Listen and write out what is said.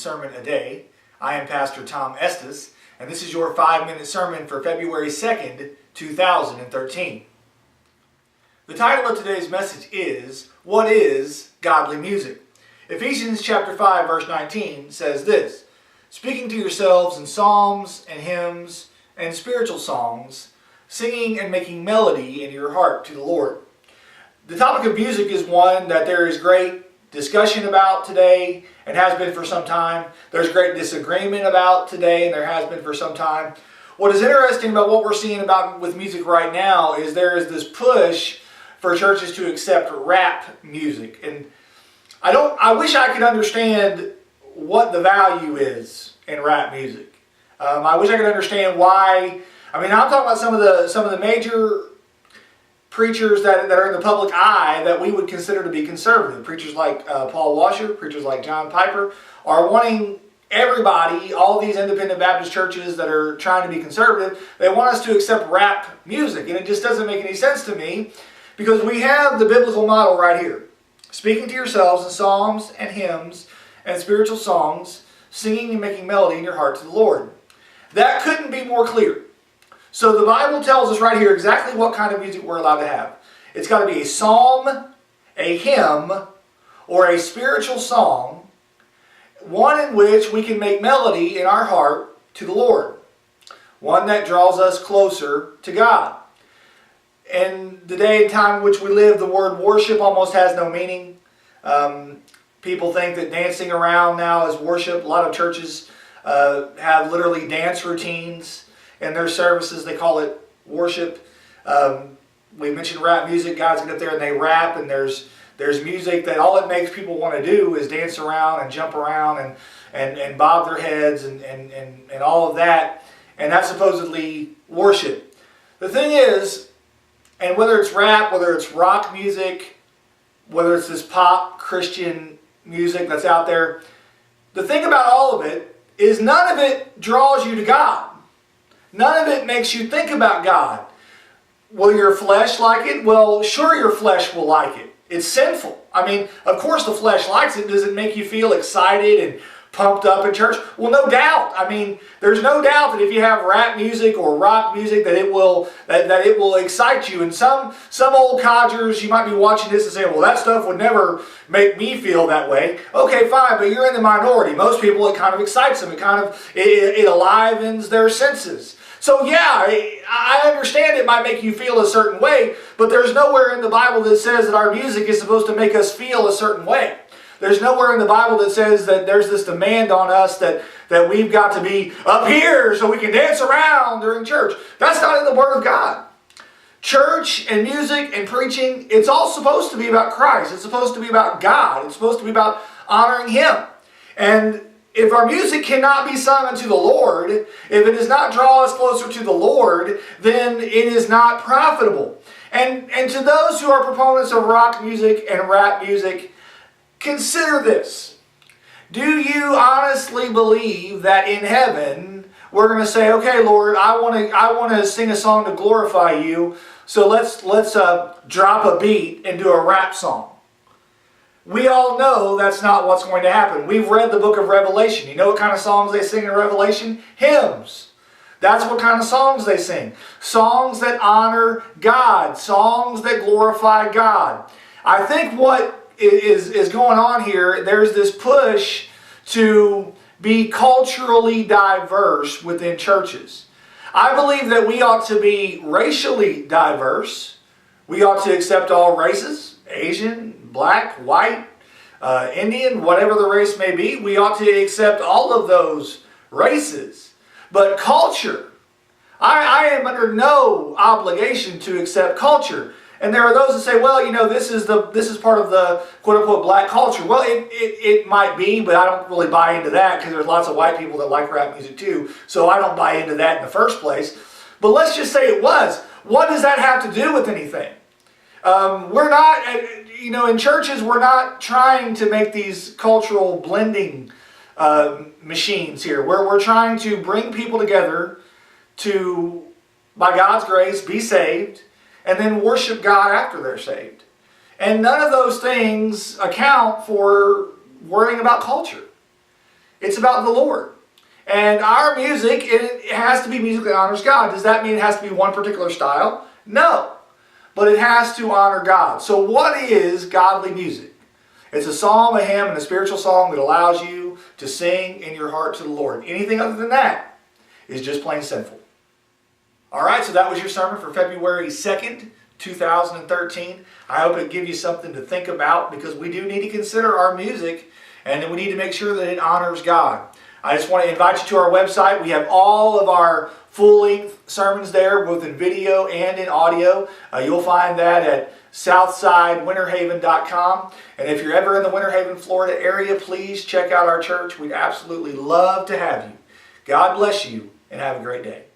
sermon a day. I am Pastor Tom Estes, and this is your 5-minute sermon for February 2nd, 2013. The title of today's message is, What is Godly Music? Ephesians chapter 5, verse 19 says this, speaking to yourselves in psalms and hymns and spiritual songs, singing and making melody in your heart to the Lord. The topic of music is one that there is great discussion about today and has been for some time. There's great disagreement about today and there has been for some time. What is interesting about what we're seeing about with music right now is there is this push for churches to accept rap music. And I wish I could understand what the value is in rap music. I wish I could understand why. I'm talking about some of the major preachers that are in the public eye that we would consider to be conservative. Preachers like Paul Washer, preachers like John Piper, are wanting everybody, all these independent Baptist churches that are trying to be conservative, they want us to accept rap music. And it just doesn't make any sense to me because we have the biblical model right here. Speaking to yourselves in psalms and hymns and spiritual songs, singing and making melody in your heart to the Lord. That couldn't be more clear. So the Bible tells us right here exactly what kind of music we're allowed to have. It's got to be a psalm, a hymn, or a spiritual song, one in which we can make melody in our heart to the Lord, one that draws us closer to God. In the day and time in which we live, the word worship almost has no meaning. People think that dancing around now is worship. A lot of churches have literally dance routines in their services. They call it worship. We mentioned rap music. Guys get up there and they rap, and there's music that all it makes people want to do is dance around and jump around and bob their heads and all of that. And that's supposedly worship. The thing is, and whether it's rap, whether it's rock music, whether it's this pop Christian music that's out there, the thing about all of it is none of it draws you to God. None of it makes you think about God. Will your flesh like it? Well, sure your flesh will like it. It's sinful. Of course the flesh likes it. Does it make you feel excited and pumped up in church? Well, no doubt. There's no doubt that if you have rap music or rock music that it will excite you. And some old codgers, you might be watching this and saying, well, that stuff would never make me feel that way. Okay, fine, but you're in the minority. Most people, it kind of excites them. It alivens their senses. So yeah, I understand it might make you feel a certain way, but there's nowhere in the Bible that says that our music is supposed to make us feel a certain way. There's nowhere in the Bible that says that there's this demand on us that we've got to be up here so we can dance around during church. That's not in the Word of God. Church and music and preaching, it's all supposed to be about Christ. It's supposed to be about God. It's supposed to be about honoring Him. And if our music cannot be sung unto the Lord, if it does not draw us closer to the Lord, then it is not profitable. And to those who are proponents of rock music and rap music, consider this. Do you honestly believe that in heaven we're going to say, okay, Lord, I want to sing a song to glorify you, so let's drop a beat and do a rap song? We all know that's not what's going to happen. We've read the book of Revelation. You know what kind of songs they sing in Revelation? Hymns. That's what kind of songs they sing. Songs that honor God. Songs that glorify God. I think what is going on here, there's this push to be culturally diverse within churches. I believe that we ought to be racially diverse. We ought to accept all races, Asian, black, white, Indian, whatever the race may be. We ought to accept all of those races. But culture, I am under no obligation to accept culture. And there are those that say, well, this is part of the quote-unquote black culture. Well, it might be, but I don't really buy into that because there's lots of white people that like rap music too. So I don't buy into that in the first place. But let's just say it was. What does that have to do with anything? We're not, in churches, we're not trying to make these cultural blending machines here. We're trying to bring people together to, by God's grace, be saved, and then worship God after they're saved. And none of those things account for worrying about culture. It's about the Lord. And our music, it has to be music that honors God. Does that mean it has to be one particular style? No. But it has to honor God. So what is godly music? It's a psalm, a hymn, and a spiritual song that allows you to sing in your heart to the Lord. Anything other than that is just plain sinful. All right, so that was your sermon for February 2nd, 2013. I hope it gives you something to think about, because we do need to consider our music, and we need to make sure that it honors God. I just want to invite you to our website. We have all of our full-length sermons there, both in video and in audio. You'll find that at southsidewinterhaven.com. And if you're ever in the Winter Haven, Florida area, please check out our church. We'd absolutely love to have you. God bless you, and have a great day.